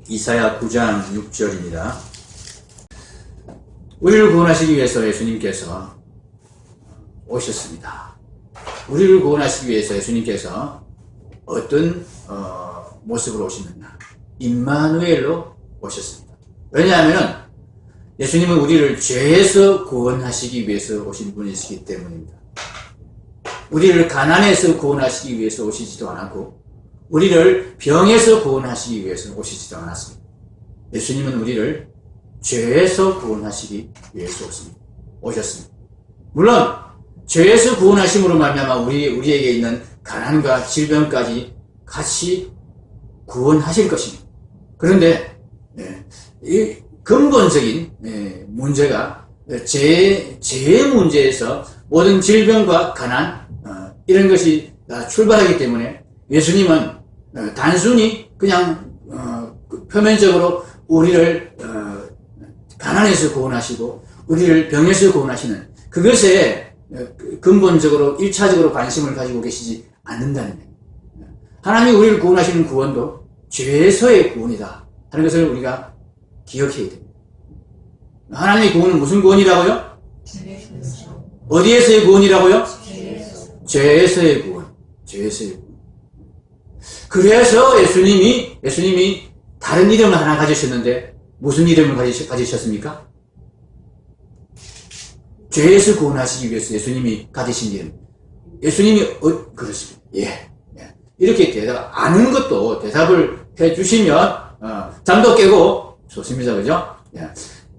이사야 9장 6절입니다. 우리를 구원하시기 위해서 예수님께서 오셨습니다. 우리를 구원하시기 위해서 예수님께서 어떤 모습으로 오셨느냐? 임마누엘로 오셨습니다. 왜냐하면 예수님은 우리를 죄에서 구원하시기 위해서 오신 분이시기 때문입니다. 우리를 가난에서 구원하시기 위해서 오시지도 않았고 우리를 병에서 구원하시기 위해서 오시지도 않았습니다. 예수님은 우리를 죄에서 구원하시기 위해서 오셨습니다. 물론 죄에서 구원하심으로 말미암아 우리에게 있는 가난과 질병까지 같이 구원하실 것입니다. 그런데 이 근본적인 문제가 죄의 문제에서 모든 질병과 가난 이런 것이 출발하기 때문에 예수님은 단순히 그냥 표면적으로 우리를 가난에서 구원하시고 우리를 병에서 구원하시는 그것에 근본적으로 1차적으로 관심을 가지고 계시지 않는다는 거예요. 하나님이 우리를 구원하시는 구원도 죄에서의 구원이다 하는 것을 우리가 기억해야 됩니다. 하나님의 구원은 무슨 구원이라고요? 어디에서의 구원이라고요? 죄에서의 구원. 죄에서의 구원. 그래서 예수님이 다른 이름을 하나 가지셨는데 무슨 이름을 가지셨습니까? 죄에서 구원하시기 위해서 예수님이 가지신 이름. 예수님이 그렇습니다. 예. 이렇게 아는 것도 대답을 해주시면 잠도 깨고 좋습니다. 그죠? 예.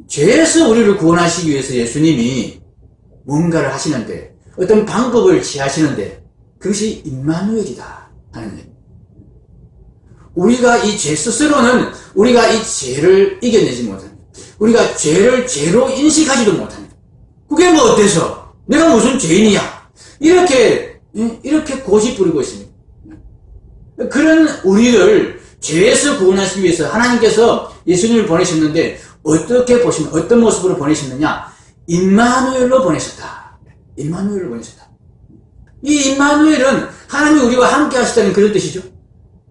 죄에서 우리를 구원하시기 위해서 예수님이 뭔가를 하시는데 어떤 방법을 취하시는데 그것이 임마누엘이다 하는 거예요. 우리가 이 죄 스스로는 우리가 이 죄를 이겨내지 못합니다. 우리가 죄를 죄로 인식하지도 못합니다. 그게 뭐 어때서? 내가 무슨 죄인이야? 이렇게 고집 부리고 있습니다. 그런 우리를 죄에서 구원하시기 위해서 하나님께서 예수님을 보내셨는데 어떻게 보시면 어떤 모습으로 보내셨느냐? 임마누엘로 보내셨다. 임마누엘로 보내셨다. 이 임마누엘은 하나님이 우리와 함께 하시다는 그런 뜻이죠.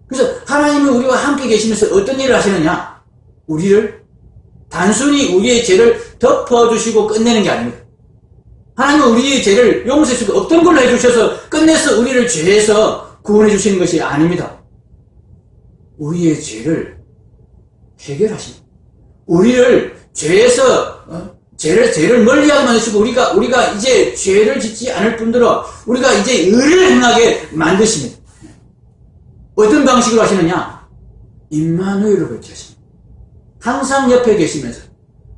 그래서 하나님은 우리와 함께 계시면서 어떤 일을 하시느냐? 우리를 단순히 우리의 죄를 덮어주시고 끝내는 게 아닙니다. 하나님은 우리의 죄를 용서해주고 없던 걸로 해주셔서 끝내서 우리를 죄에서 구원해 주시는 것이 아닙니다. 우리의 죄를 해결하십니다. 우리를 죄에서 죄를 멀리하게 만드시고 우리가 이제 죄를 짓지 않을 뿐더러 우리가 이제 의를 행하게 만드십니다. 어떤 방식으로 하시느냐? 임마누엘로 그렇게 하십니다. 항상 옆에 계시면서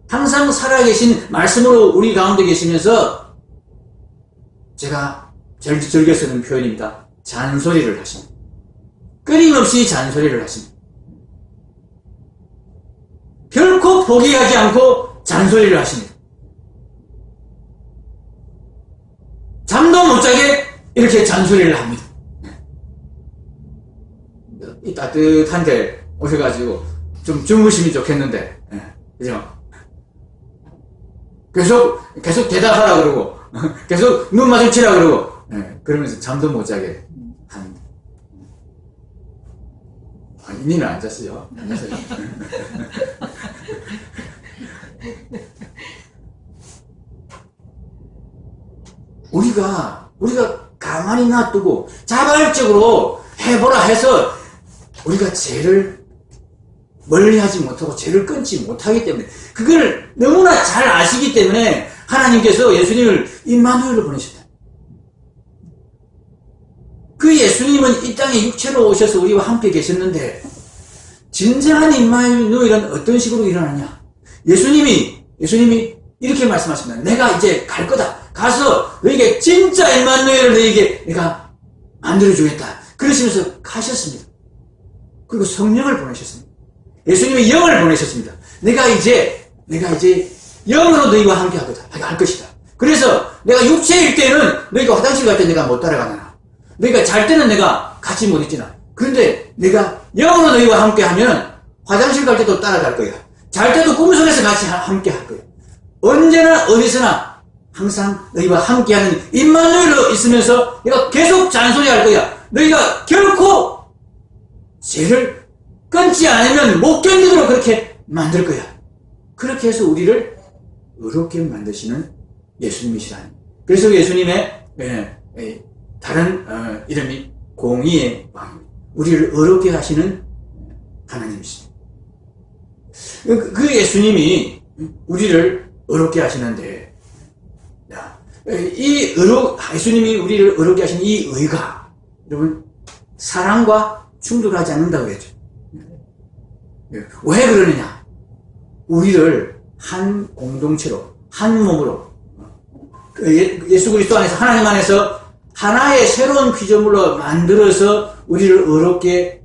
항상 살아계신 말씀으로 우리 가운데 계시면서 제가 제일 즐겨 쓰는 표현입니다. 잔소리를 하십니다. 끊임없이 잔소리를 하십니다. 결코 포기하지 않고 잔소리를 하십니다. 잠도 못 자게 이렇게 잔소리를 합니다. 이 따뜻한 데 오셔가지고 좀 주무시면 좋겠는데, 그죠? 계속 대답하라 그러고, 계속 눈 마주치라 그러고, 그러면서 잠도 못 자게 합니다. 이니는 안 잤어요. 안 잤어요. 우리가 가만히 놔두고 자발적으로 해보라 해서 우리가 죄를 멀리하지 못하고 죄를 끊지 못하기 때문에 그걸 너무나 잘 아시기 때문에 하나님께서 예수님을 임마누엘로 보내셨다. 그 예수님은 이 땅에 육체로 오셔서 우리와 함께 계셨는데 진정한 임마누엘은 어떤 식으로 일어나냐? 예수님이 이렇게 말씀하십니다. 내가 이제 갈 거다. 가서 너에게 진짜 임마누엘을 너에게 내가 만들어주겠다. 그러시면서 가셨습니다. 그리고 성령을 보내셨습니다. 예수님이 영을 보내셨습니다. 내가 이제 영으로 너희와 함께 할 것이다. 그래서 내가 육체일 때는 너희가 화장실 갈 때 내가 못 따라가나. 너희가 잘 때는 내가 같이 못 있지나. 그런데 내가 영으로 너희와 함께 하면 화장실 갈 때도 따라갈 거야. 잘 때도 꿈속에서 같이 함께 할 거야. 언제나 어디서나 항상 너희와 함께하는 임마누엘로 있으면서 내가 계속 잔소리할 거야. 너희가 결코 죄를 끊지 않으면 못 견디도록 그렇게 만들 거야. 그렇게 해서 우리를 어렵게 만드시는 예수님이시라니. 그래서 예수님의 다른 이름이 공의의 왕입니다. 우리를 어렵게 하시는 하나님이십니다. 그 예수님이 우리를 어렵게 하시는데, 예수님이 우리를 어렵게 하시는 이 의가, 여러분, 사랑과 충돌하지 않는다고 그랬죠. 왜 그러느냐? 우리를 한 공동체로, 한 몸으로, 예수 그리스도 안에서, 하나님 안에서 하나의 새로운 피조물로 만들어서 우리를 어렵게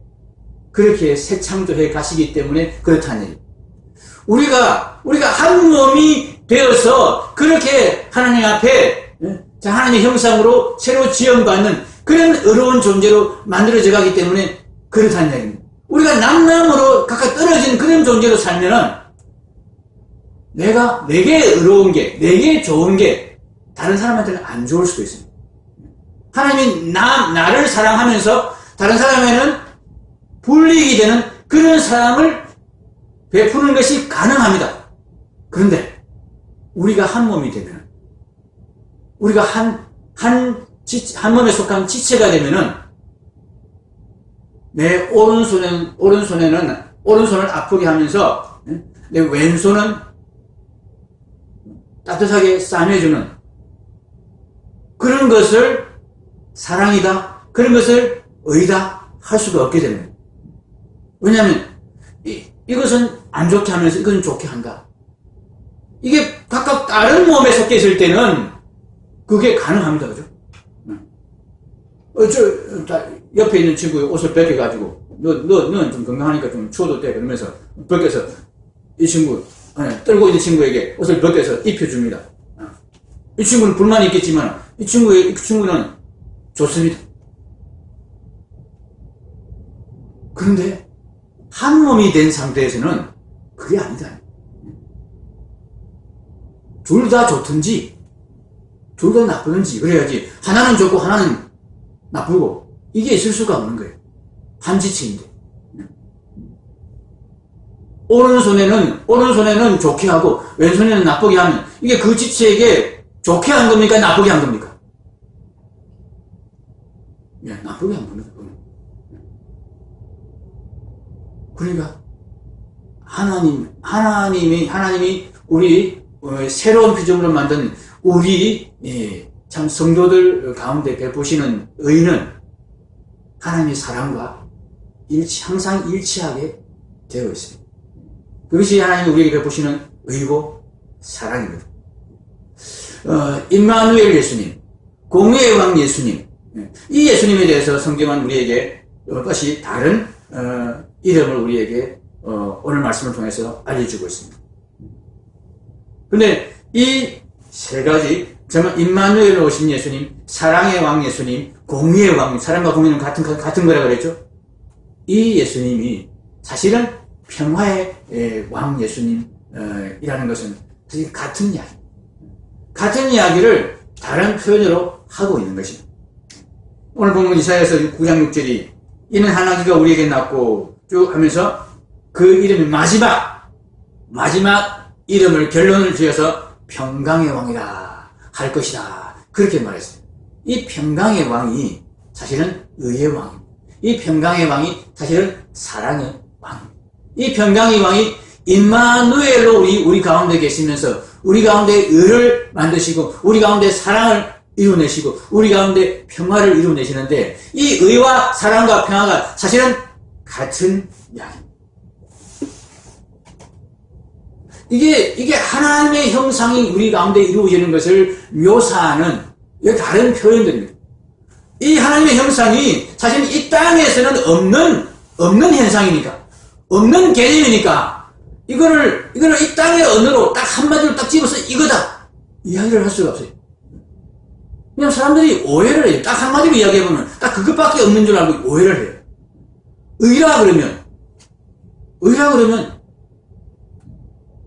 그렇게 새 창조해 가시기 때문에 그렇다는 얘기예요. 우리가 한 몸이 되어서 그렇게 하나님 앞에 하나님의 형상으로 새로 지음받는 그런 어려운 존재로 만들어져 가기 때문에 그렇다는 얘기입니다. 우리가 남남으로 각각 떨어진 그런 존재로 살면은 내게 어려운 게, 내게 좋은 게 다른 사람한테는 안 좋을 수도 있습니다. 하나님이 나를 사랑하면서 다른 사람에는 불이익이 되는 그런 사랑을 베푸는 것이 가능합니다. 그런데 우리가 한 몸이 되면, 우리가 한 몸에 속한 지체가 되면은 내 오른손을 아프게 하면서 내 왼손은 따뜻하게 싸매주는 그런 것을 사랑이다, 그런 것을 의다 할 수가 없게 됩니다. 왜냐하면 이것은 안 좋게 하면서 이것은 좋게 한다. 이게 각각 다른 몸에 섞여 있을 때는 그게 가능합니다. 그죠? 옆에 있는 친구의 옷을 벗겨가지고 너는 좀 건강하니까 좀 추워도 돼. 그러면서 벗겨서 이 친구, 떨고 있는 친구에게 옷을 벗겨서 입혀줍니다. 이 친구는 불만이 있겠지만 이 친구는 좋습니다. 그런데 한 몸이 된 상태에서는 그게 아니다. 둘 다 좋든지 둘 다 나쁘든지 그래야지 하나는 좋고 하나는 나쁘고 이게 있을 수가 없는 거예요. 한 지체인데. 오른손에는 좋게 하고 왼손에는 나쁘게 하면 이게 그 지체에게 좋게 한 겁니까? 나쁘게 한 겁니까? 예, 나쁘게 한 겁니다. 그러니까 하나님이 우리 새로운 피조물로 만든 우리 참 성도들 가운데 베푸시는 의는 하나님의 사랑과 항상 일치하게 되어 있습니다. 그것이 하나님이 우리에게 베푸시는 의고 사랑입니다. 임마누엘 예수님, 공의의 왕 예수님, 이 예수님에 대해서 성경은 우리에게 여럿이 다른 이름을 우리에게 오늘 말씀을 통해서 알려주고 있습니다. 근데 이 세 가지, 정말 임마누엘로 오신 예수님, 사랑의 왕 예수님, 공의의 왕, 사랑과 공의는 같은 거라 그랬죠? 이 예수님이 사실은 평화의 왕 예수님이라는 것은 사실 같은 이야기. 같은 이야기를 다른 표현으로 하고 있는 것입니다. 오늘 보면 이사야서 9장 6절이 이는 한 아기가 우리에게 낳고 쭉 하면서 그 이름이 마지막 이름을 결론을 지어서 평강의 왕이라 할 것이다. 그렇게 말했어요. 이 평강의 왕이 사실은 의의 왕입니다. 이 평강의 왕이 사실은 사랑의 왕입니다. 이 평강의 왕이 임마누엘로 우리 가운데 계시면서 우리 가운데 의를 만드시고 우리 가운데 사랑을 이루내시고 우리 가운데 평화를 이루내시는데 이 의와 사랑과 평화가 사실은 같은 이야기입니다. 이게 하나님의 형상이 우리 가운데 이루어지는 것을 묘사하는 다른 표현들입니다. 이 하나님의 형상이 사실 이 땅에서는 없는 현상이니까, 없는 개념이니까, 이거를 이 땅의 언어로 딱 한마디로 딱 집어서 이거다! 이야기를 할 수가 없어요. 그냥 사람들이 오해를 해요. 딱 한마디로 이야기해보면 딱 그것밖에 없는 줄 알고 오해를 해요. 의라 그러면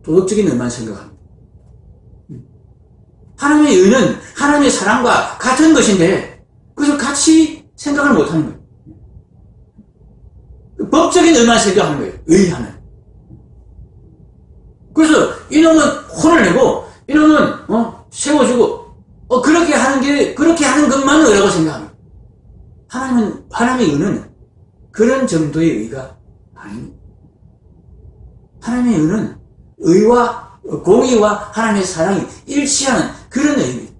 도덕적인 의만 생각합니다. 하나님의 의는 하나님의 사랑과 같은 것인데 그것을 같이 생각을 못하는 거예요. 법적인 의만 생각하는 거예요. 의하는. 그래서 이놈은 혼을 내고 이놈은 세워주고 그렇게 하는 것만 의라고 생각합니다. 하나님의 의는 그런 정도의 의가 아닙니다. 하나님의 의는 의와 공의와 하나님의 사랑이 일치하는 그런 의입니다.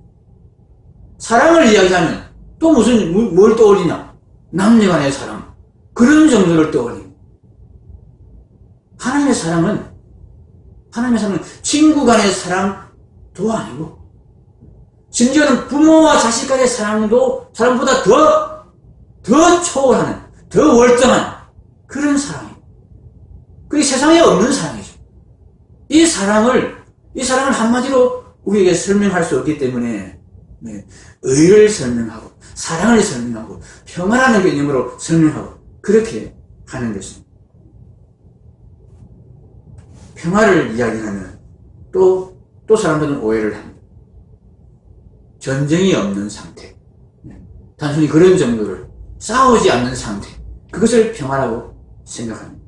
사랑을 이야기하면 또 뭘 떠올리냐? 남녀간의 사랑. 그런 정도를 떠올립니다. 하나님의 사랑은 친구 간의 사랑도 아니고, 심지어는 부모와 자식 간의 사랑보다 더 초월하는, 더 월등한 그런 사랑이에요. 그게 세상에 없는 사랑이죠. 이 사랑을 한마디로 우리에게 설명할 수 없기 때문에, 의를 설명하고, 사랑을 설명하고, 평화라는 개념으로 설명하고, 그렇게 하는 것입니다. 평화를 이야기하면 또 사람들은 오해를 합니다. 전쟁이 없는 상태. 단순히 그런 정도를 싸우지 않는 상태. 그것을 평화라고 생각합니다.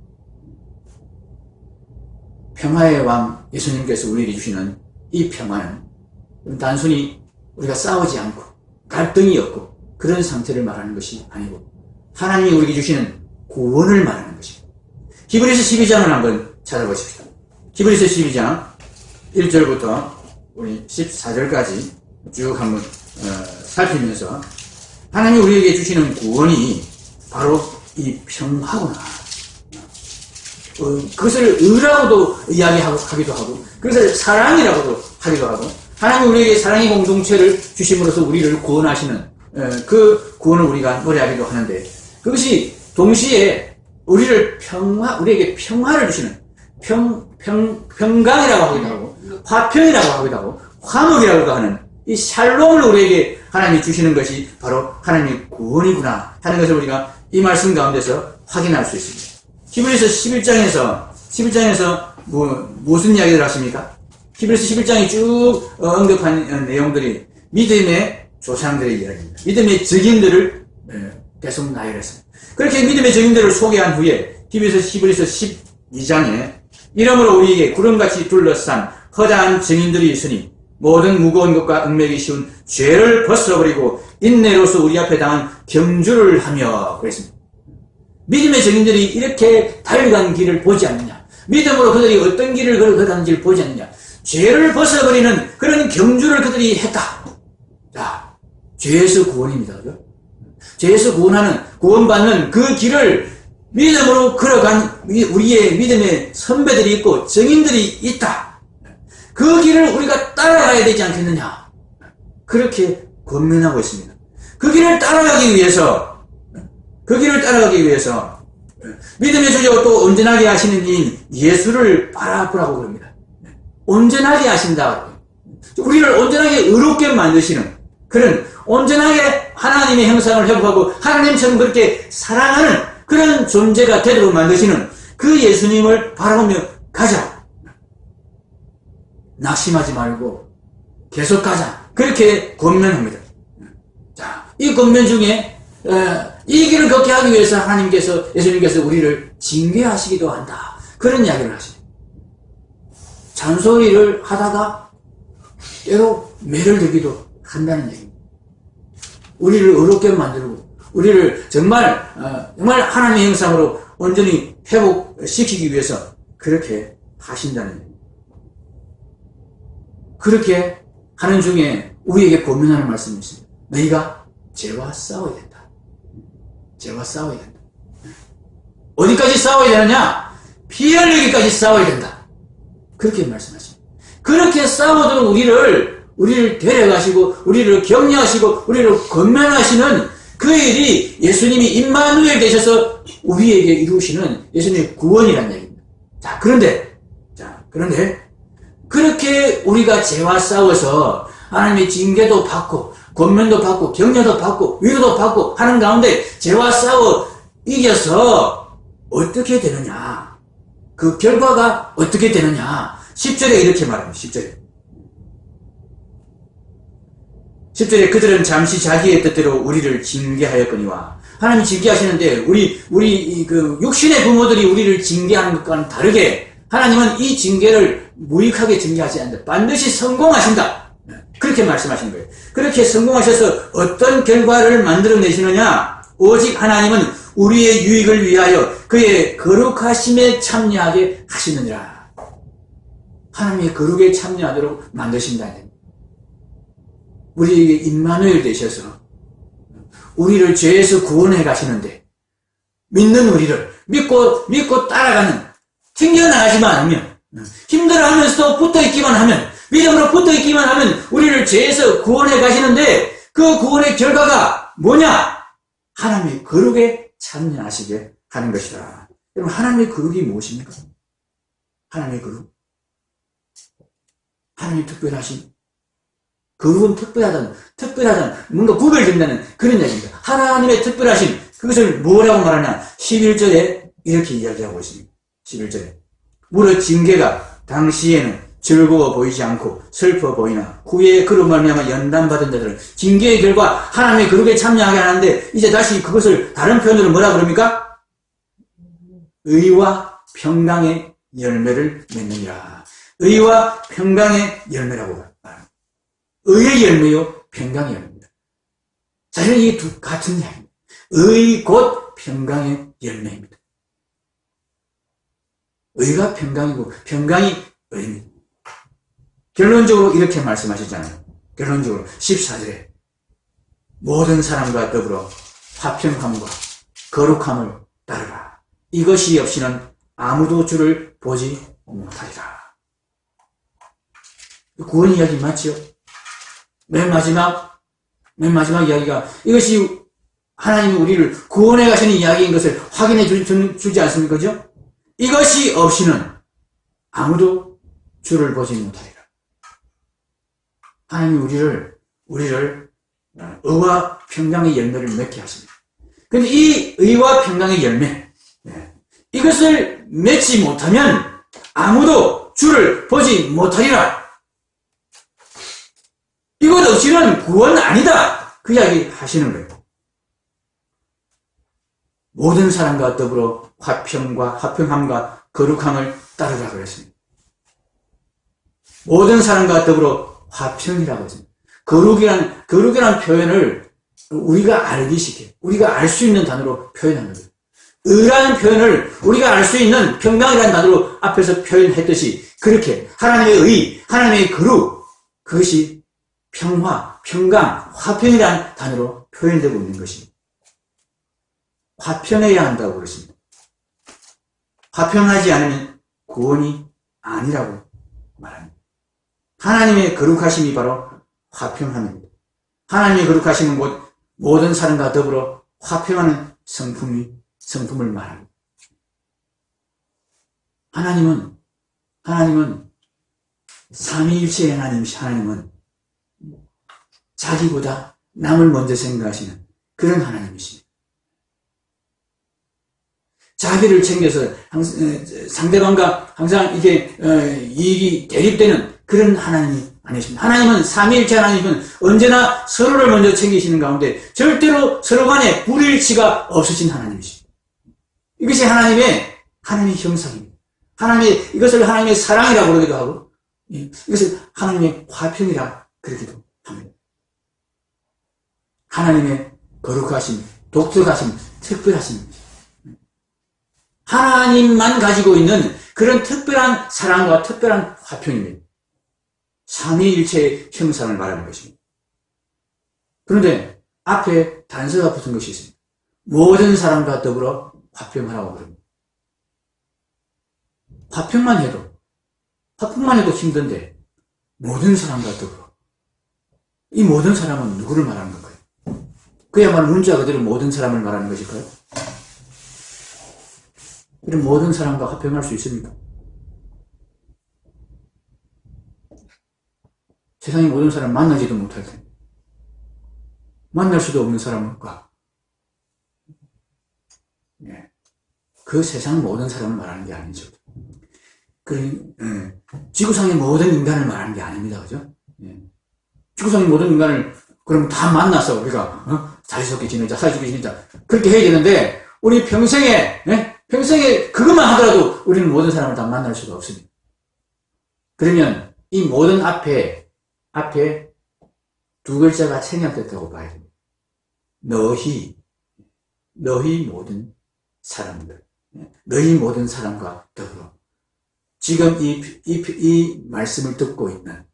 평화의 왕 예수님께서 우리에게 주시는 이 평화는 단순히 우리가 싸우지 않고 갈등이 없고 그런 상태를 말하는 것이 아니고 하나님이 우리에게 주시는 구원을 말하는 것입니다. 히브리서 12장을 한번 찾아보십시오. 히브리서 12장 1절부터 우리 14절까지 쭉 한번 살피면서 하나님이 우리에게 주시는 구원이 바로 이 평화구나. 그것을 의라고도 이야기하기도 하고 그것을 사랑이라고도 하기도 하고 하나님이 우리에게 사랑의 공동체를 주심으로써 우리를 구원하시는 그 구원을 우리가 노래하기도 하는데 그것이 동시에 우리에게 평화를 주시는 평강이라고 하기도 하고 화평이라고 하기도 하고 화목이라고 하는 이 샬롬을 우리에게 하나님이 주시는 것이 바로 하나님의 구원이구나 하는 것을 우리가 이 말씀 가운데서 확인할 수 있습니다. 히브리서 11장에서 무슨 이야기를 하십니까? 히브리서 11장이 쭉 언급한 내용들이 믿음의 조상들의 이야기입니다. 믿음의 적인들을 계속 나열했습니다. 그렇게 믿음의 적인들을 소개한 후에 히브리서 12장에 이러므로 우리에게 구름같이 둘러싼 허다한 증인들이 있으니 모든 무거운 것과 얽매기 쉬운 죄를 벗어버리고 인내로서 우리 앞에 당한 경주를 하며 그랬습니다. 믿음의 증인들이 이렇게 달려간 길을 보지 않느냐, 믿음으로 그들이 어떤 길을 걸어가는지를 보지 않느냐, 죄를 벗어버리는 그런 경주를 그들이 했다. 자, 죄에서 구원입니다. 그죠? 죄에서 구원받는 그 길을 믿음으로 걸어간 우리의 믿음의 선배들이 있고 증인들이 있다. 그 길을 우리가 따라가야 되지 않겠느냐. 그렇게 권면하고 있습니다. 그 길을 따라가기 위해서 믿음의 주제가 또 온전하게 하시는 이인 예수를 바라보라고 그럽니다. 온전하게 하신다. 우리를 온전하게 의롭게 만드시는 그런 온전하게 하나님의 형상을 회복하고 하나님처럼 그렇게 사랑하는 그런 존재가 되도록 만드시는 그 예수님을 바라보며 가자. 낙심하지 말고 계속 가자. 그렇게 권면합니다. 자, 이 권면 중에 이 길을 걷게 하기 위해서 예수님께서 우리를 징계하시기도 한다. 그런 이야기를 하십니다. 잔소리를 하다가 때로 매를 들기도 한다는 얘기입니다. 우리를 의롭게 만들고 우리를 정말 하나님의 형상으로 온전히 회복시키기 위해서 그렇게 하신다는 얘기입니다. 그렇게 하는 중에 우리에게 권면하는 말씀이 있습니다. 너희가 죄와 싸워야 된다. 죄와 싸워야 된다. 어디까지 싸워야 되느냐? 피 흘리기까지 싸워야 된다. 그렇게 말씀하십니다. 그렇게 싸우도록 우리를 데려가시고 우리를 격려하시고 우리를 권면하시는 그 일이 예수님이 임마누엘 되셔서 우리에게 이루시는 예수님의 구원이라는 얘기입니다. 자, 그런데 그렇게 우리가 죄와 싸워서 하나님의 징계도 받고 권면도 받고 격려도 받고 위로도 받고 하는 가운데 죄와 싸워 이겨서 어떻게 되느냐? 그 결과가 어떻게 되느냐? 10절에 이렇게 말합니다. 10절에 그들은 잠시 자기의 뜻대로 우리를 징계하였거니와 하나님이 징계하시는데 우리 그 육신의 부모들이 우리를 징계하는 것과는 다르게 하나님은 이 징계를 무익하게 징계하지 않는다. 반드시 성공하신다. 그렇게 말씀하시는 거예요. 그렇게 성공하셔서 어떤 결과를 만들어내시느냐? 오직 하나님은 우리의 유익을 위하여 그의 거룩하심에 참여하게 하시느니라. 하나님의 거룩에 참여하도록 만드신다. 우리에게 임마누엘 되셔서 우리를 죄에서 구원해 가시는데 믿는 우리를 믿고 따라가는 튕겨나가지만 않으면 힘들어하면서도 붙어있기만 하면 믿음으로 붙어있기만 하면 우리를 죄에서 구원해 가시는데 그 구원의 결과가 뭐냐? 하나님의 거룩에 참여하시게 하는 것이다. 여러분 하나님의 거룩이 무엇입니까? 하나님의 거룩. 하나님의 특별하심. 거룩은 특별하다는, 뭔가 구별된다는 그런 얘기입니다. 하나님의 특별하심, 그것을 뭐라고 말하냐? 11절에 이렇게 이야기하고 있습니다. 11절에. 무릇 징계가 당시에는 즐거워 보이지 않고 슬퍼 보이나 후에 그로 말미암아 연단받은 자들은 징계의 결과 하나님의 거룩에 참여하게 하는데 이제 다시 그것을 다른 표현으로 뭐라 그럽니까? 의와 평강의 열매를 맺느니라. 의와 평강의 열매라고 말합니다. 의의 열매요, 평강의 열매입니다. 사실 이 두 같은 이야기입니다. 의 곧 평강의 열매입니다. 의가 평강이고 평강이 의입니다. 결론적으로 이렇게 말씀하시잖아요. 결론적으로 14절에 모든 사람과 더불어 화평함과 거룩함을 따르라. 이것이 없이는 아무도 주를 보지 못하리라. 구원 이야기 맞죠? 맨 마지막 이야기가 이것이 하나님이 우리를 구원해 가시는 이야기인 것을 확인해 주지 않습니까? 그죠? 이것이 없이는 아무도 주를 보지 못하리라. 하나님이 우리를 의와 평강의 열매를 맺게 하십니다. 근데 이 의와 평강의 열매, 이것을 맺지 못하면 아무도 주를 보지 못하리라. 이것 없이는 구원 아니다. 그 이야기 하시는 거예요. 모든 사람과 더불어 화평함과 거룩함을 따르라 그랬습니다. 모든 사람과 더불어 화평이라고 했습니다. 거룩이란 표현을 우리가 알기 쉽게, 우리가 알 수 있는 단어로 표현하는 거예요. 의라는 표현을 우리가 알 수 있는 평강이라는 단어로 앞에서 표현했듯이 그렇게 하나님의 의, 하나님의 거룩, 그것이 평화, 평강, 화평이라는 단어로 표현되고 있는 것입니다. 화평해야 한다고 그러십니다. 화평하지 않으면 구원이 아니라고 말합니다. 하나님의 거룩하심이 바로 화평함입니다. 하나님의 거룩하심은 곧 모든 사람과 더불어 화평하는 성품을 말합니다. 하나님은 삼위일체의 하나님은 자기보다 남을 먼저 생각하시는 그런 하나님이십니다. 자기를 챙겨서 상대방과 항상 이게 이익이 대립되는 그런 하나님이 아니십니다. 하나님은 삼위일체 하나님은 언제나 서로를 먼저 챙기시는 가운데 절대로 서로 간에 불일치가 없으신 하나님이십니다. 이것이 하나님의 형상입니다. 이것을 하나님의 사랑이라고 그러기도 하고 이것을 하나님의 화평이라 그러기도 합니다. 하나님의 거룩하심, 독특하심, 특별하심, 하나님만 가지고 있는 그런 특별한 사랑과 특별한 화평입니다. 삼위일체의 형상을 말하는 것입니다. 그런데 앞에 단서가 붙은 것이 있습니다. 모든 사람과 더불어 화평하라고 그럽니다. 화평만 해도 힘든데 모든 사람과 더불어. 이 모든 사람은 누구를 말하는 건가요? 그야말로 문자 그대로 모든 사람을 말하는 것일까요? 이런 모든 사람과 화평할 수 있습니까? 세상의 모든 사람 만나지도 못할 텐데 만날 수도 없는 사람과 그 세상 모든 사람을 말하는 게 아니죠. 지구상의 모든 인간을 말하는 게 아닙니다. 그죠? 지구상의 모든 인간을 그럼 다 만나서 우리가 사이좋게 지내자, 사이좋게 지내자. 그렇게 해야 되는데, 우리 평생에, 평생에 그것만 하더라도 우리는 모든 사람을 다 만날 수가 없습니다. 그러면 이 모든 앞에 두 글자가 생략됐다고 봐야 됩니다. 너희 모든 사람들, 너희 모든 사람과 더불어. 지금 이 말씀을 듣고 있는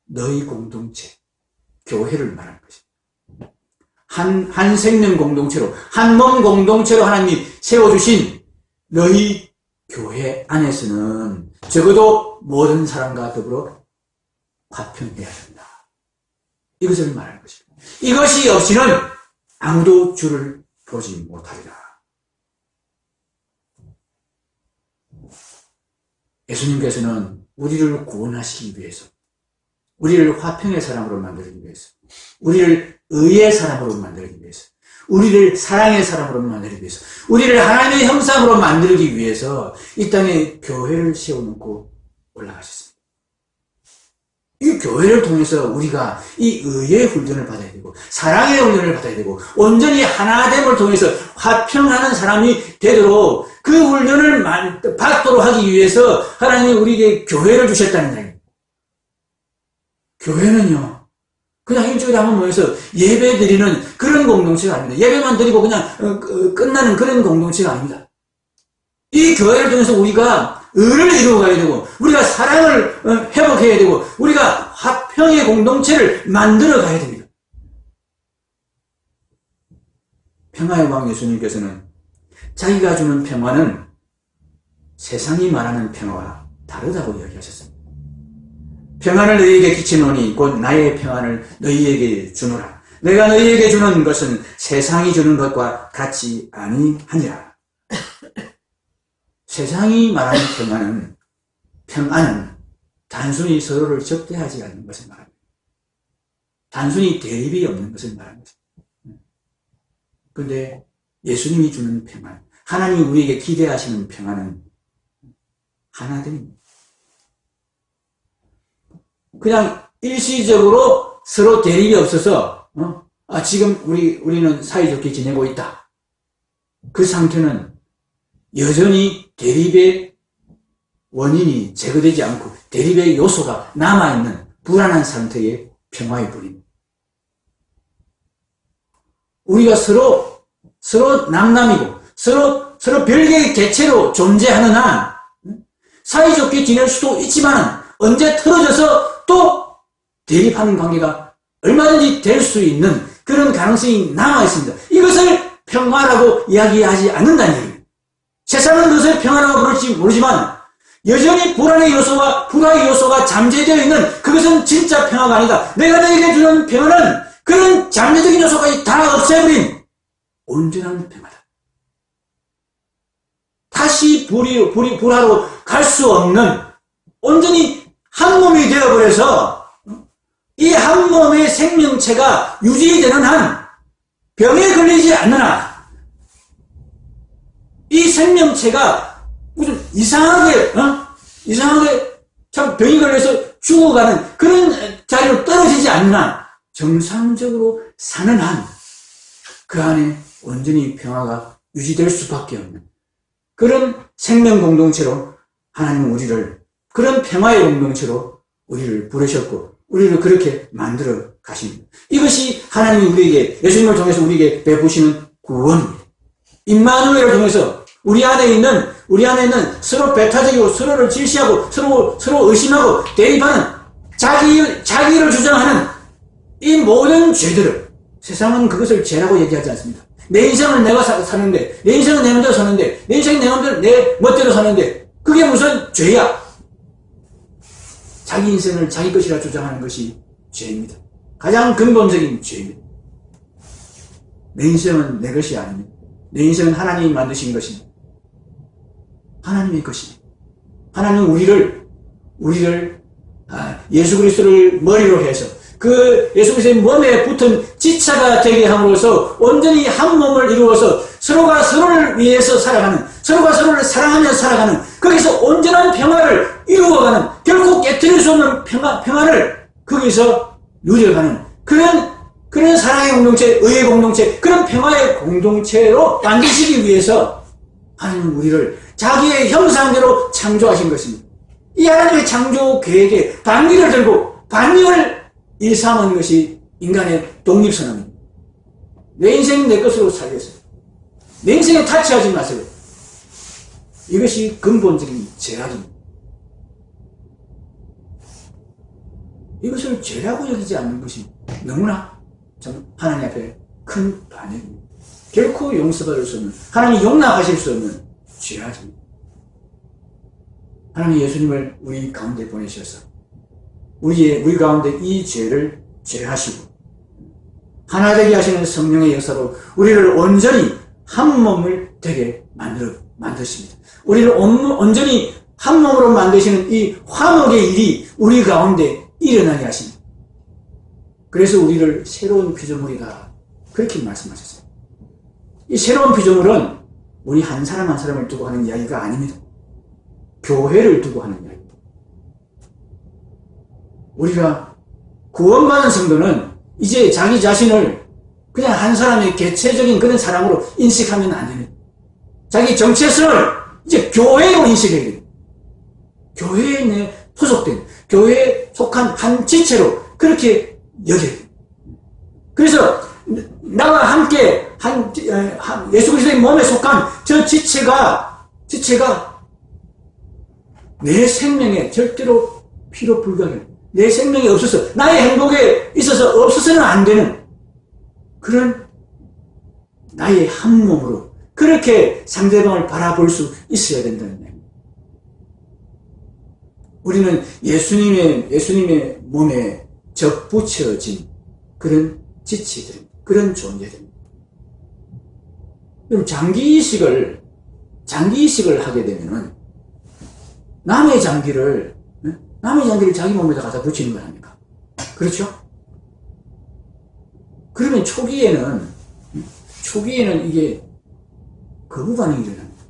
너희 공동체, 교회를 말하는 것입니다. 한 생명 공동체로, 한 몸 공동체로 하나님이 세워주신 너희 교회 안에서는 적어도 모든 사람과 더불어 화평해야 된다. 이것을 말하는 것입니다. 이것이 없이는 아무도 주를 보지 못하리라. 예수님께서는 우리를 구원하시기 위해서, 우리를 화평의 사람으로 만들기 위해서, 우리를 의의 사람으로 만들기 위해서, 우리를 사랑의 사람으로 만들기 위해서, 우리를 하나님의 형상으로 만들기 위해서 이 땅에 교회를 세워놓고 올라가셨습니다. 이 교회를 통해서 우리가 이 의의 훈련을 받아야 되고, 사랑의 훈련을 받아야 되고, 온전히 하나됨을 통해서 화평하는 사람이 되도록 그 훈련을 받도록 하기 위해서 하나님이 우리에게 교회를 주셨다는 거예요. 교회는요, 그냥 일주일에 한번 모여서 예배 드리는 그런 공동체가 아닙니다. 예배만 드리고 그냥 끝나는 그런 공동체가 아닙니다. 이 교회를 통해서 우리가 의를 이루어가야 되고, 우리가 사랑을 회복해야 되고, 우리가 화평의 공동체를 만들어 가야 됩니다. 평화의 왕 예수님께서는 자기가 주는 평화는 세상이 말하는 평화와 다르다고 이야기하셨습니다. 평안을 너희에게 끼치노니 곧 나의 평안을 너희에게 주노라. 내가 너희에게 주는 것은 세상이 주는 것과 같이 아니하니라. 세상이 말하는 평안은 단순히 서로를 적대하지 않는 것을 말합니다. 단순히 대립이 없는 것을 말합니다. 그런데 예수님이 주는 평안, 하나님이 우리에게 기대하시는 평안은 하나됨입니다. 그냥 일시적으로 서로 대립이 없어서 지금 우리는 사이좋게 지내고 있다. 그 상태는 여전히 대립의 원인이 제거되지 않고 대립의 요소가 남아있는 불안한 상태의 평화의 뿐입니다. 우리가 서로 남남이고 서로 별개의 개체로 존재하는 한 사이좋게 지낼 수도 있지만 언제 틀어져서 또 대립하는 관계가 얼마든지 될 수 있는 그런 가능성이 남아있습니다. 이것을 평화라고 이야기하지 않는다는 얘기입니다. 세상은 그것을 평화라고 부를지 모르지만 여전히 불안의 요소와 불화의 요소가 잠재되어 있는 그것은 진짜 평화가 아니다. 내가 너에게 주는 평화는 그런 잠재적인 요소까지 다 없애버린 온전한 평화다. 다시 불화로 갈 수 없는 온전히 한 몸이 되어버려서 이 한 몸의 생명체가 유지되는 한 병에 걸리지 않는 한 이 생명체가 무슨 이상하게 참 병이 걸려서 죽어가는 그런 자리로 떨어지지 않는 한 정상적으로 사는 한 그 안에 온전히 평화가 유지될 수밖에 없는 그런 생명 공동체로 하나님은 우리를 그런 평화의 공동체로 우리를 부르셨고 우리를 그렇게 만들어 가십니다. 이것이 하나님이 우리에게 예수님을 통해서 우리에게 베푸시는 구원입니다. 임마누엘을 통해서 우리 안에 있는 서로 배타적이고 서로를 질시하고 서로 의심하고 대립하는 자기를 주장하는 이 모든 죄들을 세상은 그것을 죄라고 얘기하지 않습니다. 내 인생을 내가 사는데, 내 인생은 내 마음대로 사는데, 내 인생은 내 멋대로 사는데, 그게 무슨 죄야? 자기 인생을 자기 것이라 주장하는 것이 죄입니다. 가장 근본적인 죄입니다. 내 인생은 내 것이 아닙니다. 내 인생은 하나님이 만드신 것입니다. 하나님의 것입니다. 하나님은 우리를 예수 그리스도를 머리로 해서 그 예수 그리스도의 몸에 붙은 지체가 되게 함으로써 온전히 한 몸을 이루어서 서로가 서로를 위해서 살아가는, 서로가 서로를 사랑하며 살아가는, 거기서 온전한 평화를 이루어가는, 결코 깨트릴 수 없는 평화를 거기서 누려가는 그런 그런 사랑의 공동체, 의의 공동체, 그런 평화의 공동체로 만드시기 위해서 하나님은 우리를 자기의 형상대로 창조하신 것입니다. 이 하나님의 창조 계획에 반기를 들고 반역을 일삼은 것이 인간의 독립선언입니다. 내 인생은 내 것으로 살겠어요. 내 인생에 타치하지 마세요. 이것이 근본적인 죄악입니다. 이것을 죄라고 여기지 않는 것이 너무나 참 하나님 앞에 큰 반역입니다. 결코 용서받을 수 없는, 하나님이 용납하실 수 없는 죄악입니다. 하나님 예수님을 우리 가운데 보내셔서 우리 가운데 이 죄를 제하시고 하나 되게 하시는 성령의 역사로 우리를 온전히 한 몸을 되게 만드십니다. 우리를 온전히 한 몸으로 만드시는 이 화목의 일이 우리 가운데 일어나게 하십니다. 그래서 우리를 새로운 피조물이다, 그렇게 말씀하셨어요. 이 새로운 피조물은 우리 한 사람 한 사람을 두고 하는 이야기가 아닙니다. 교회를 두고 하는 이야기입니다. 우리가 구원받은 성도는 이제 자기 자신을 그냥 한 사람의 개체적인 그런 사람으로 인식하면 안 됩니다. 자기 정체성을 이제 교회로 인식해야 됩니다. 교회에 소속된, 교회에 속한 한 지체로 그렇게 여겨야 됩니다. 그래서 나와 함께 예수 그리스도의 몸에 속한 저 지체가 내 생명에 절대로 필요 불가해요. 내 생명이 없어서, 나의 행복에 있어서 없어서는 안 되는 그런 나의 한 몸으로 그렇게 상대방을 바라볼 수 있어야 된다는 거예요. 우리는 예수님의 몸에 접붙여진 그런 지체들, 그런 존재들입니다. 그럼 장기이식을 하게 되면은 남의 장기를 자기 몸에다 갖다 붙이는 거 아닙니까? 그렇죠? 그러면 초기에는 이게 거부 반응이 일어납니다.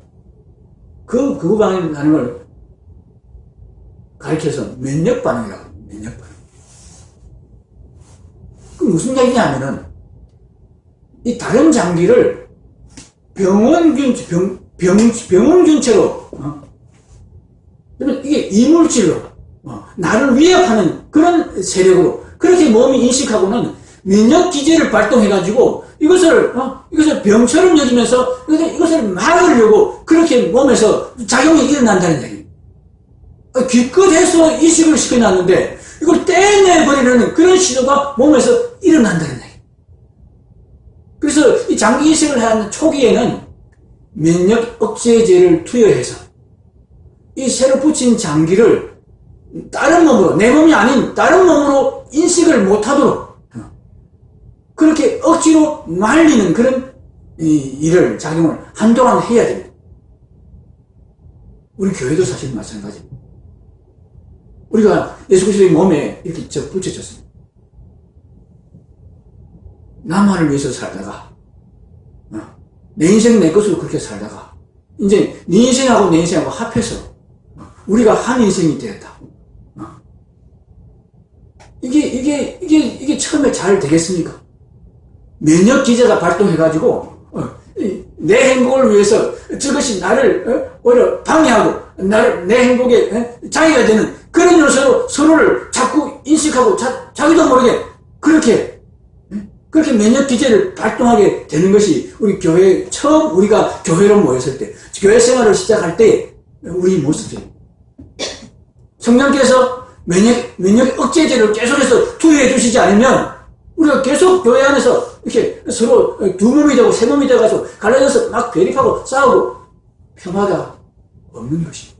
거부 반응이라는 걸 가르쳐서 면역 반응이라고 합니다. 면역 반응. 그 무슨 얘기냐면은 이 다른 장기를 병원균체로 그러면 이게 이물질로 나를 위협하는 그런 세력으로 그렇게 몸이 인식하고는 면역 기제를 발동해가지고 이것을 병처럼 여기면서 이것을 막으려고 그렇게 몸에서 작용이 일어난다는 얘기예요. 기껏해서 이식을 시켜놨는데 이걸 떼내버리는 그런 시도가 몸에서 일어난다는 얘기예요. 그래서 이 장기 이식을 하는 초기에는 면역 억제제를 투여해서 이 새로 붙인 장기를 다른 몸으로, 내 몸이 아닌 다른 몸으로 인식을 못하도록 그렇게 억지로 말리는 그런 일을, 작용을 한동안 해야 됩니다. 우리 교회도 사실 마찬가지입니다. 우리가 예수 그리스도의 몸에 이렇게 붙여졌습니다. 나만을 위해서 살다가 내 인생 내 것으로 그렇게 살다가 이제 네 인생하고 내 인생하고 합해서 우리가 한 인생이 되었다. 이게 처음에 잘 되겠습니까? 면역 기제가 발동해가지고 내 행복을 위해서 저것이 나를 오히려 방해하고 내 행복에 장애가 되는 그런 요소로 서로를 자꾸 인식하고 자기도 모르게 그렇게 면역 기제를 발동하게 되는 것이 우리 교회 처음 우리가 교회로 모였을 때, 교회 생활을 시작할 때 우리 모습이에요. 성령께서 면역 억제제를 계속해서 투여해 주시지 않으면 우리가 계속 교회 안에서 이렇게 서로 두 몸이 되고 세 몸이 되어가지고 갈라져서 막 대립하고 싸우고 평화가 없는 것입니다.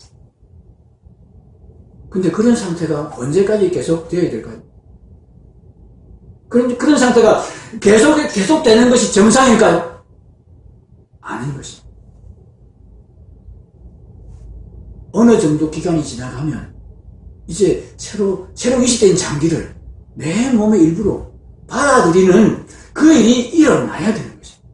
근데 그런 상태가 언제까지 계속 되어야 될까요? 그런 상태가 계속되는 것이 정상일까요? 아닌 것입니다. 어느 정도 기간이 지나가면 이제 새로 이식된 장기를 내 몸의 일부로 받아들이는 그 일이 일어나야 되는 것입니다.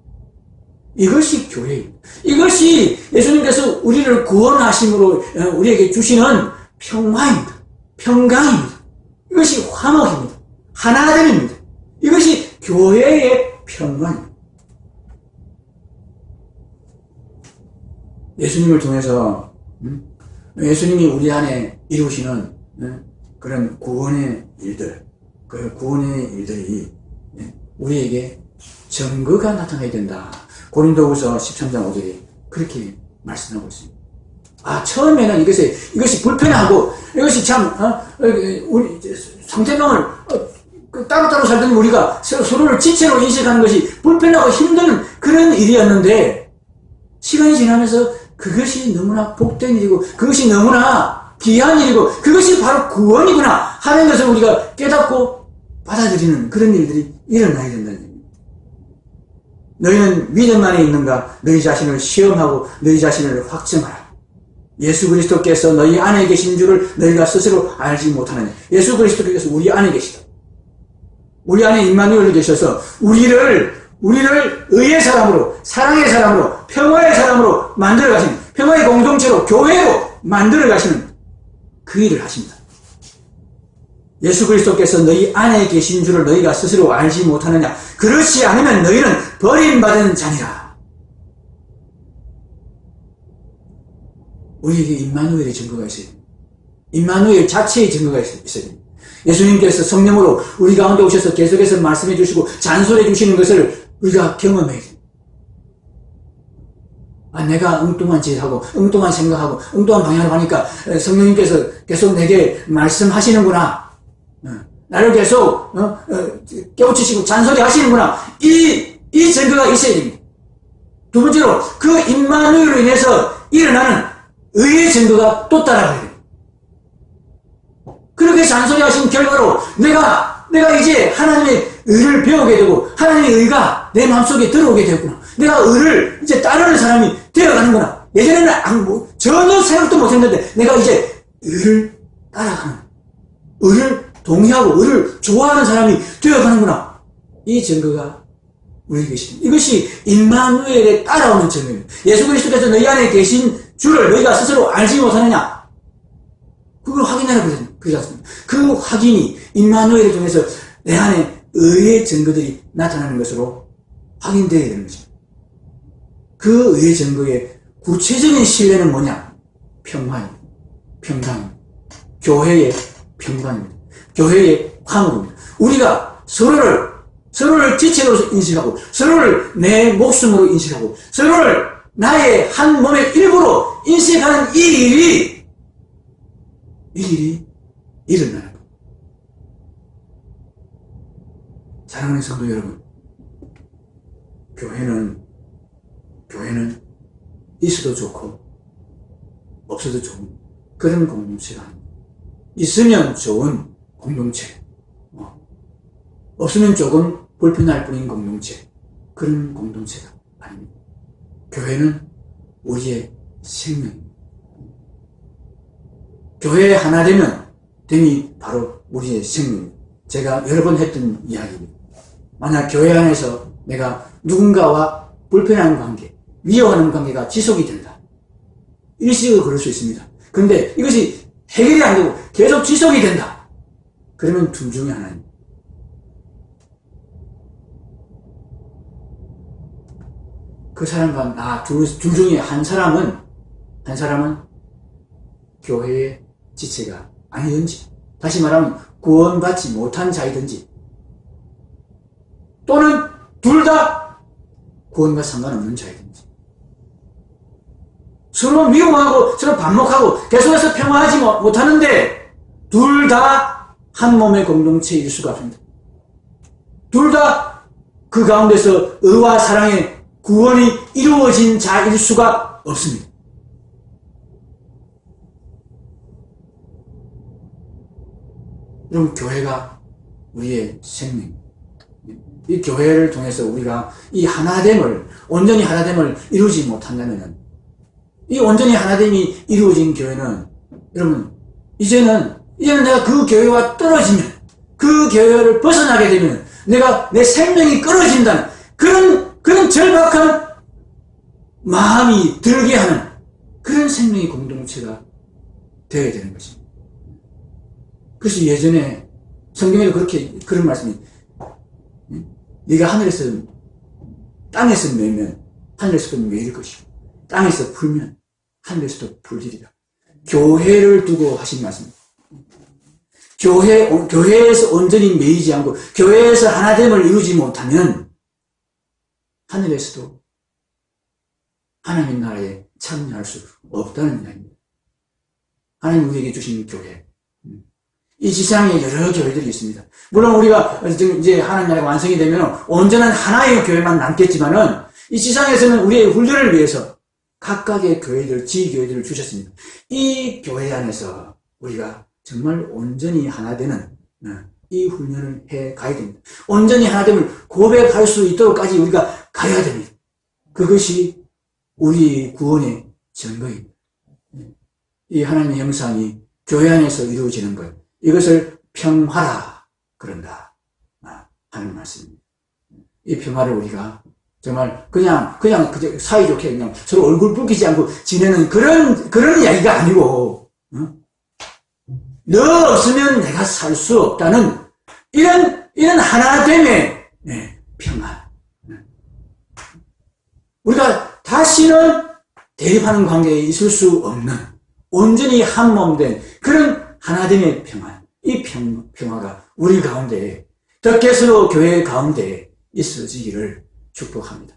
이것이 교회입니다. 이것이 예수님께서 우리를 구원하심으로 우리에게 주시는 평화입니다. 평강입니다. 이것이 화목입니다. 하나됨입니다. 이것이 교회의 평강. 예수님을 통해서 예수님이 우리 안에 이루시는 그런 구원의 일들, 그 구원의 일들이 우리에게 증거가 나타나야 된다. 고린도후서 13장 5절에 그렇게 말씀하고 있습니다. 처음에는 이것이 불편하고, 이것이 참, 우리, 상대방을, 따로따로 살던 우리가 서로를 지체로 인식하는 것이 불편하고 힘든 그런 일이었는데, 시간이 지나면서 그것이 너무나 복된 일이고, 그것이 너무나 귀한 일이고, 그것이 바로 구원이구나 하는 것을 우리가 깨닫고 받아들이는 그런 일들이 일어나야 된다는 얘기입니다. 너희는 믿음 안에 있는가? 너희 자신을 시험하고 너희 자신을 확증하라. 예수 그리스도께서 너희 안에 계신 줄을 너희가 스스로 알지 못하느냐. 예수 그리스도께서 우리 안에 계시다. 우리 안에 임마누엘이 계셔서 우리를 의의 사람으로, 사랑의 사람으로, 평화의 사람으로 만들어 가시는, 평화의 공동체로, 교회로 만들어 가시는 그 일을 하십니다. 예수 그리스도께서 너희 안에 계신 줄을 너희가 스스로 알지 못하느냐. 그렇지 않으면 너희는 버림받은 자니라. 우리에게 임마누엘의 증거가 있어야 됩니다. 임마누엘 자체의 증거가 있어야 됩니다. 예수님께서 성령으로 우리 가운데 오셔서 계속해서 말씀해 주시고 잔소리해 주시는 것을 우리가 경험해야 됩니다. 내가 엉뚱한 짓하고 엉뚱한 생각하고 엉뚱한 방향으로 가니까 성령님께서 계속 내게 말씀하시는구나. 나를 계속 깨우치시고 잔소리 하시는구나. 이 증거가 있어야 됩니다. 두 번째로 그 임마누엘로 인해서 일어나는 의의 증거가 또 따라가야 됩니다. 그렇게 잔소리하신 결과로 내가 이제 하나님의 의를 배우게 되고 하나님의 의가 내 마음속에 들어오게 되었구나. 내가 의를 이제 따르는 사람이 되어가는구나. 예전에는 전혀 생각도 못했는데 내가 이제 의를 따라가는, 의를 동의하고 의를 좋아하는 사람이 되어가는구나. 이 증거가 우리에게 있습니다. 이것이 임마누엘에 따라오는 증거입니다. 예수 그리스도께서 너희 안에 계신 줄을 너희가 스스로 알지 못하느냐. 그걸 확인하라 그러지 않습니까? 그 확인이 임마누엘을 통해서 내 안에 의의 증거들이 나타나는 것으로 확인되어야 되는 것입니다. 그 의의 증거의 구체적인 신뢰는 뭐냐? 평화입니다. 평강입니다. 교회의 평강입니다. 교회의 화목입니다. 우리가 서로를 지체로 인식하고 서로를 내 목숨으로 인식하고 서로를 나의 한 몸의 일부로 인식하는 이 일이 일어나는 것. 사랑하는 성도 여러분, 교회는 있어도 좋고 없어도 좋은 그런 공동체가 아닙니다. 있으면 좋은 공동체, 없으면 조금 불편할 뿐인 공동체, 그런 공동체가 아닙니다. 교회는 우리의 생명입니다. 교회에 하나 됨이 바로 우리의 생명입니다. 제가 여러 번 했던 이야기입니다. 만약 교회 안에서 내가 누군가와 불편한 관계, 미워하는 관계가 지속이 된다. 일시적으로 그럴 수 있습니다. 그런데 이것이 해결이 안 되고 계속 지속이 된다. 그러면 둘 중에 하나입니다. 그 사람과 둘 중에 한 사람은 교회의 지체가 아니든지, 다시 말하면 구원받지 못한 자이든지, 또는 둘 다 구원과 상관없는 자이든지, 서로 미워하고 서로 반목하고 계속해서 평화하지 못하는데 둘 다 한 몸의 공동체일 수가 없습니다. 둘 다 그 가운데서 의와 사랑의 구원이 이루어진 자일 수가 없습니다. 여러분, 교회가 우리의 생명, 이 교회를 통해서 우리가 이 하나됨을, 온전히 하나됨을 이루지 못한다면, 이 온전히 하나됨이 이루어진 교회는, 여러분, 이제는 내가 그 교회와 떨어지면, 그 교회를 벗어나게 되면, 내 생명이 끊어진다는 그런 절박한 마음이 들게 하는 그런 생명의 공동체가 되어야 되는 것입니다. 그래서 예전에 성경에도 그런 말씀이, 네가 땅에서 매면 하늘에서도 매일 것이고 땅에서 풀면 하늘에서도 풀리리라. 교회를 두고 하신 말씀입니다. 교회에서 온전히 매이지 않고 교회에서 하나됨을 이루지 못하면 하늘에서도 하나님 나라에 참여할 수 없다는 이야기입니다. 하나님 우리에게 주신 교회, 이 지상에 여러 교회들이 있습니다. 물론 우리가 이제 하나님 나라가 완성이 되면 온전한 하나의 교회만 남겠지만은 이 지상에서는 우리의 훈련을 위해서 각각의 교회들, 지교회들을 주셨습니다. 이 교회 안에서 우리가 정말 온전히 하나 되는 이 훈련을 해 가야 됩니다. 온전히 하나됨을 고백할 수 있도록까지 우리가 가야 됩니다. 그것이 우리 구원의 증거입니다. 이 하나님의 형상이 교회 안에서 이루어지는 것, 이것을 평화라 그런다 하는 말씀입니다. 이 평화를 우리가 정말 그냥 사이좋게 그냥 서로 얼굴 붉히지 않고 지내는 그런 이야기가 아니고, 너 없으면 내가 살 수 없다는 이런 하나됨의 평화. 우리가 다시는 대립하는 관계에 있을 수 없는 온전히 한 몸 된 그런 하나됨의 평화. 이 평화가 우리 가운데, 덕계수로 교회 가운데 있어지기를 축복합니다.